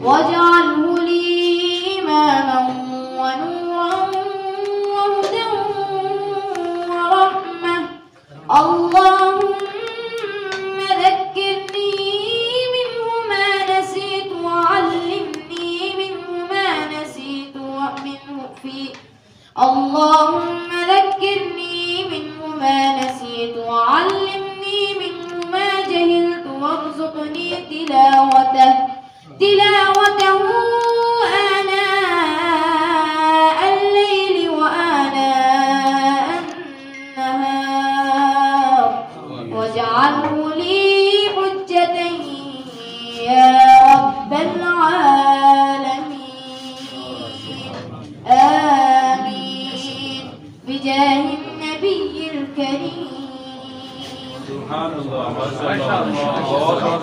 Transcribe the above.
واجعله لي إماما ونورا وهدى ورحمة. اللهم ذكرني منه ما نسيت وعلمني منه ما نسيت اللهم ذكرني منه ما نسيت وعلمني منه ما جهلت وارزقني تلاوته آناء الليل وآناء النهار واجعله لي حجة يا رب العالمين. آمين بجاه النبي الكريم. سبحان الله ما شاء الله.